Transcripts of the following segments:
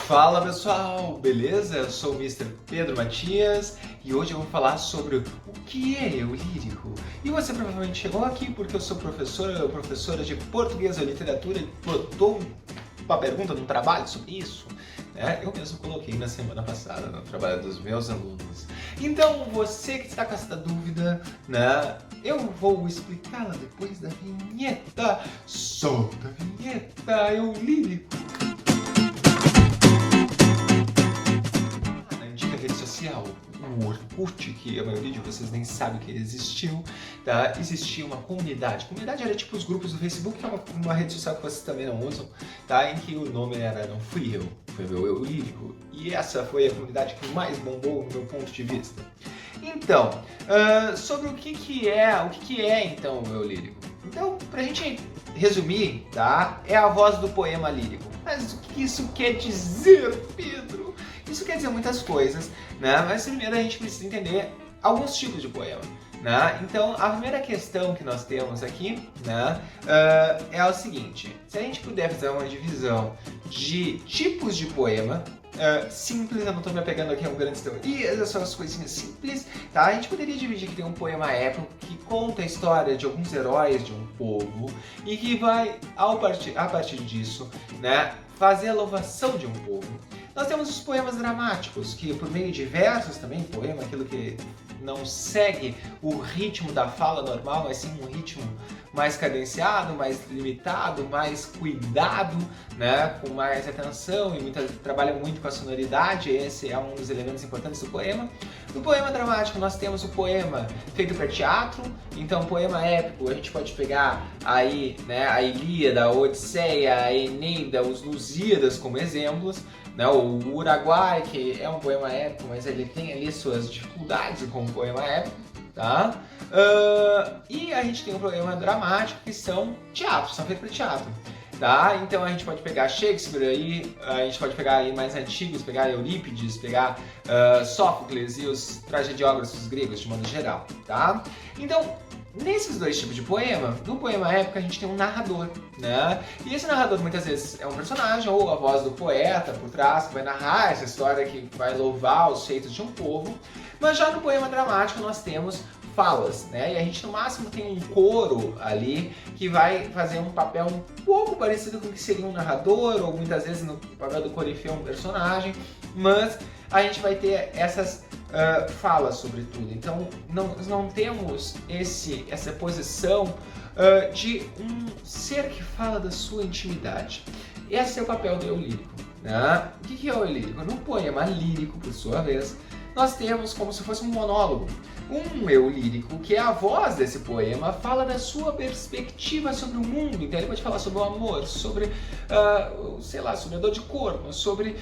Fala pessoal, beleza? Eu sou o Mr. Pedro Matias e hoje eu vou falar sobre o que é eu lírico. E você provavelmente chegou aqui porque eu sou professora ou professora de português ou literatura e botou uma pergunta num trabalho sobre isso. Eu mesmo coloquei na semana passada no trabalho dos meus alunos. Então você que está com essa dúvida, eu vou explicá-la depois da vinheta. Solta a vinheta, eu lírico. O Orkut, que a maioria de vocês nem sabe que existiu, tá? Existia uma comunidade. Comunidade era tipo os grupos do Facebook, que é uma rede social que vocês também não usam, tá? Em que o nome era Não Fui Eu, foi meu eu lírico. E essa foi a comunidade que mais bombou no meu ponto de vista. Então, sobre o que é então o eu lírico? Então, pra gente resumir, tá? É a voz do poema lírico. Mas o que isso quer dizer, Pedro? Isso quer dizer muitas coisas, mas primeiro a gente precisa entender alguns tipos de poema. Então, a primeira questão que nós temos aqui é o seguinte: se a gente puder fazer uma divisão de tipos de poema, simples, eu não estou me apegando aqui a grandes teorias, são as coisinhas simples, tá? A gente poderia dividir que tem um poema épico que conta a história de alguns heróis de um povo e que vai, a partir disso, fazer a louvação de um povo. Nós temos os poemas dramáticos, que por meio de versos também, poema, aquilo que não segue o ritmo da fala normal, mas sim um ritmo mais cadenciado, mais limitado, mais cuidado, com mais atenção e trabalha muito com a sonoridade. Esse é um dos elementos importantes do poema. No poema dramático nós temos o poema feito para teatro, então poema épico a gente pode pegar aí a Ilíada, a Odisseia, a Eneida, os Lusíadas como exemplos. O Uruguai, que é um poema épico, mas ele tem ali suas dificuldades como poema épico, tá? E a gente tem um poema dramático que são teatros, são feitos para teatro, tá? Então a gente pode pegar Shakespeare aí, a gente pode pegar aí mais antigos, pegar Eurípides, pegar Sófocles e os tragediógrafos gregos de modo geral, tá? Então, nesses dois tipos de poema, no poema épico a gente tem um narrador, E esse narrador muitas vezes é um personagem ou a voz do poeta por trás que vai narrar essa história, que vai louvar os feitos de um povo. Mas já no poema dramático nós temos falas, E a gente no máximo tem um coro ali que vai fazer um papel um pouco parecido com o que seria um narrador, ou muitas vezes no papel do corifeu um personagem, mas a gente vai ter essas falas sobretudo. Então nós não temos essa posição de um ser que fala da sua intimidade. Esse é o papel do eu lírico. O que é o eu lírico? No poema lírico, por sua vez, nós temos como se fosse um monólogo. Um eu lírico, que é a voz desse poema, fala da sua perspectiva sobre o mundo. Então ele pode falar sobre o amor, sobre, sobre a dor de corpo, sobre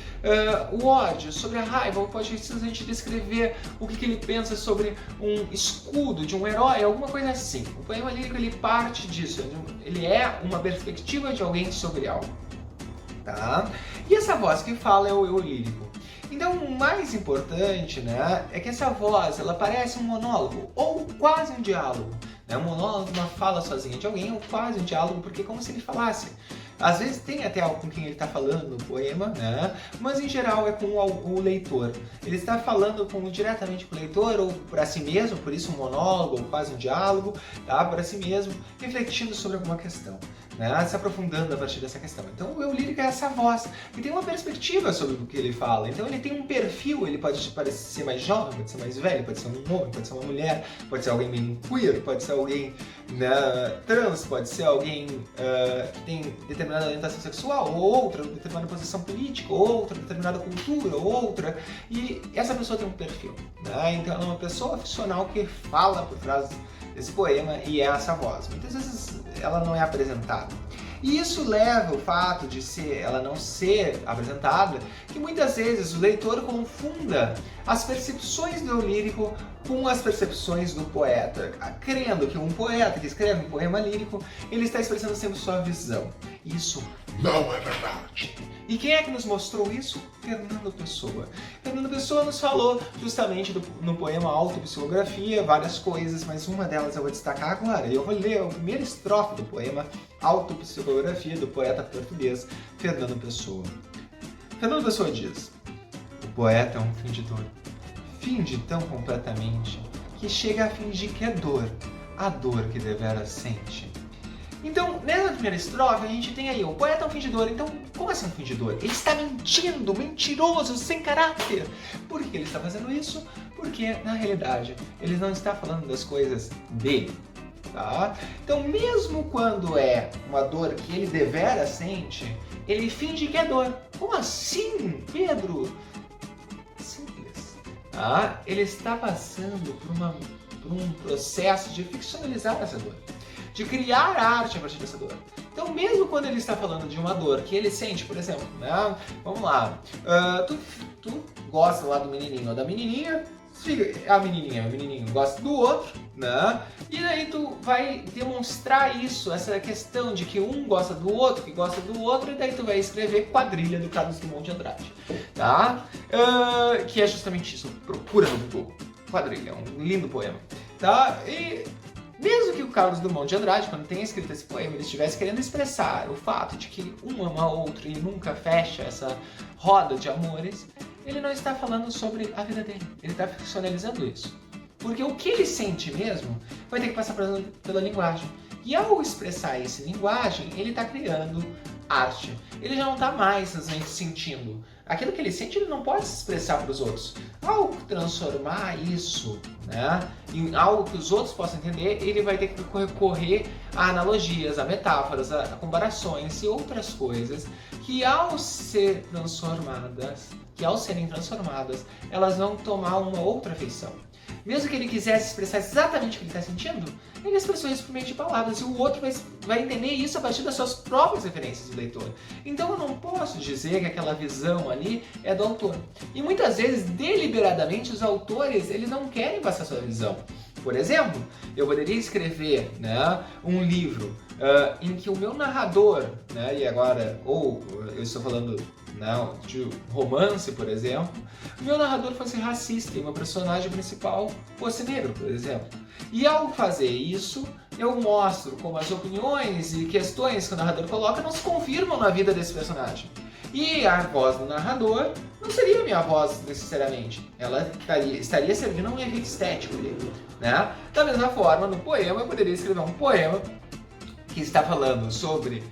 o ódio, sobre a raiva, ou pode simplesmente descrever o que ele pensa sobre um escudo de um herói, alguma coisa assim. O poema lírico, ele parte disso, ele é uma perspectiva de alguém sobre algo, tá? E essa voz que fala é o eu lírico. Então o mais importante é que essa voz ela parece um monólogo ou quase um diálogo. Um monólogo, uma fala sozinha de alguém ou quase um diálogo, porque é como se ele falasse. Às vezes tem até algo com quem ele está falando no poema, mas em geral é com o leitor. Ele está falando diretamente com o leitor ou para si mesmo, por isso um monólogo ou quase um diálogo, para si mesmo, refletindo sobre alguma questão, se aprofundando a partir dessa questão. Então o eu lírico é essa voz que tem uma perspectiva sobre o que ele fala. Então ele tem um perfil, ele pode parecer mais jovem, pode ser mais velho, pode ser um homem, pode ser uma mulher, pode ser alguém meio queer, pode ser alguém trans, pode ser alguém que tem determinada orientação sexual, ou outra determinada posição política, ou outra determinada cultura, ou outra, e essa pessoa tem um perfil, então ela é uma pessoa ficcional que fala por trás desse poema e é essa voz. Muitas vezes ela não é apresentada. E isso leva o fato de ela não ser apresentada, que muitas vezes o leitor confunda as percepções do eu lírico com as percepções do poeta, crendo que um poeta que escreve um poema lírico, ele está expressando sempre sua visão. Isso não é verdade. E quem é que nos mostrou isso? Fernando Pessoa. Fernando Pessoa nos falou justamente no poema Autopsicografia várias coisas, mas uma delas eu vou destacar agora. Eu vou ler a primeira estrofe do poema Autopsicografia do poeta português Fernando Pessoa. Fernando Pessoa diz: o poeta é um fingidor. Finge tão completamente que chega a fingir que é dor, a dor que deveras sente. Então, nessa primeira estrofe, a gente tem aí, o poeta é um fingidor. Então, como assim um fingidor? Ele está mentindo, mentiroso, sem caráter. Por que ele está fazendo isso? Porque, na realidade, ele não está falando das coisas dele. Tá? Então, mesmo quando é uma dor que ele devera sente, ele finge que é dor. Como assim, Pedro? Simples. Tá? Ele está passando por um processo de ficcionalizar essa dor, de criar arte a partir dessa dor. Então, mesmo quando ele está falando de uma dor que ele sente, por exemplo, né? Vamos lá, tu gosta lá do menininho ou da menininha, a menininha e o menininho gostam do outro, né? E aí tu vai demonstrar isso, essa questão de que um gosta do outro, que gosta do outro, e daí tu vai escrever Quadrilha do Carlos Drummond de Andrade, tá? Que é justamente isso, procura no Google. Quadrilha, um lindo poema, tá? E mesmo que o Carlos Drummond de Andrade, quando tenha escrito esse poema, ele estivesse querendo expressar o fato de que um ama outro e nunca fecha essa roda de amores, ele não está falando sobre a vida dele, ele está ficcionalizando isso. Porque o que ele sente mesmo vai ter que passar pela linguagem. E ao expressar essa linguagem, ele está criando arte. Ele já não está mais simplesmente sentindo. Aquilo que ele sente, ele não pode se expressar para os outros. Ao transformar isso, né, em algo que os outros possam entender, ele vai ter que recorrer a analogias, a metáforas, a comparações e outras coisas que ao serem transformadas, elas vão tomar uma outra feição. Mesmo que ele quisesse expressar exatamente o que ele está sentindo, ele expressou isso por meio de palavras e o outro vai entender isso a partir das suas próprias referências do leitor. Então eu não posso dizer que aquela visão ali é do autor. E muitas vezes, deliberadamente, os autores eles não querem passar sua visão. Por exemplo, eu poderia escrever, né, um livro em que o meu narrador, né, e agora, ou eu estou falando de romance, por exemplo, o meu narrador fosse racista e o meu personagem principal fosse negro, por exemplo. E ao fazer isso, eu mostro como as opiniões e questões que o narrador coloca não se confirmam na vida desse personagem. E a voz do narrador não seria a minha voz necessariamente, ela estaria servindo a um efeito estético dele, né? Da mesma forma, no poema, eu poderia escrever um poema que está falando sobre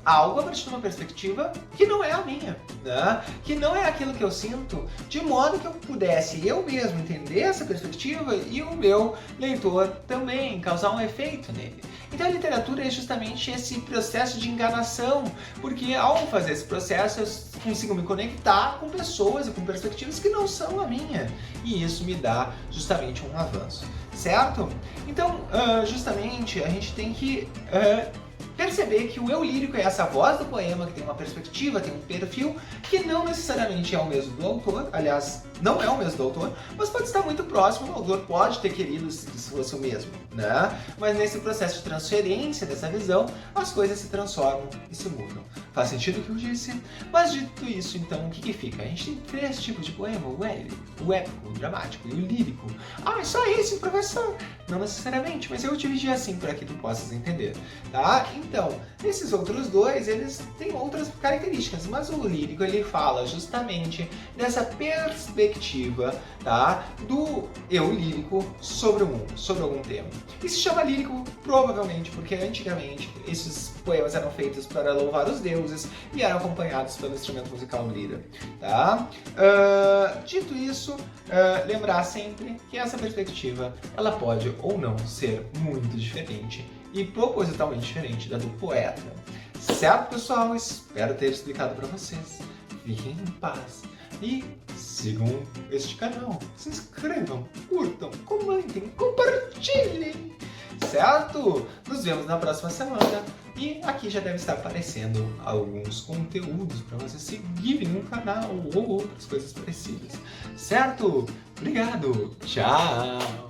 algo a partir de uma perspectiva que não é a minha, né? Que não é aquilo que eu sinto, de modo que eu pudesse eu mesmo entender essa perspectiva e o meu leitor também, causar um efeito nele. Então a literatura é justamente esse processo de enganação, porque ao fazer esse processo eu consigo me conectar com pessoas e com perspectivas que não são a minha, e isso me dá justamente um avanço, certo? Então, justamente, a gente tem que perceber que o eu lírico é essa voz do poema que tem uma perspectiva, tem um perfil que não necessariamente é o mesmo do autor, aliás, não é o mesmo do autor, mas pode estar muito próximo, o autor pode ter querido se fosse o mesmo, né? Mas nesse processo de transferência dessa visão, as coisas se transformam e se mudam. Faz sentido o que eu disse? Mas dito isso, então, o que fica? A gente tem 3 tipos de poema, o épico, o dramático e o lírico. Ah, é só esse, professor? Não necessariamente, mas eu dividi assim para que tu possas entender, tá? Então, esses outros dois, eles têm outras características, mas o lírico, ele fala justamente dessa perspectiva, tá? Do eu lírico sobre o mundo, sobre algum tema. E se chama lírico provavelmente porque antigamente esses poemas eram feitos para louvar os deuses e eram acompanhados pelo instrumento musical lira, tá? Dito isso, lembrar sempre que essa perspectiva, ela pode ou não ser muito diferente e propositalmente diferente da do poeta. Certo, pessoal? Espero ter explicado para vocês. Fiquem em paz e sigam este canal. Se inscrevam, curtam, comentem, compartilhem. Certo? Nos vemos na próxima semana e aqui já deve estar aparecendo alguns conteúdos para vocês seguirem no canal ou outras coisas parecidas. Certo? Obrigado. Tchau.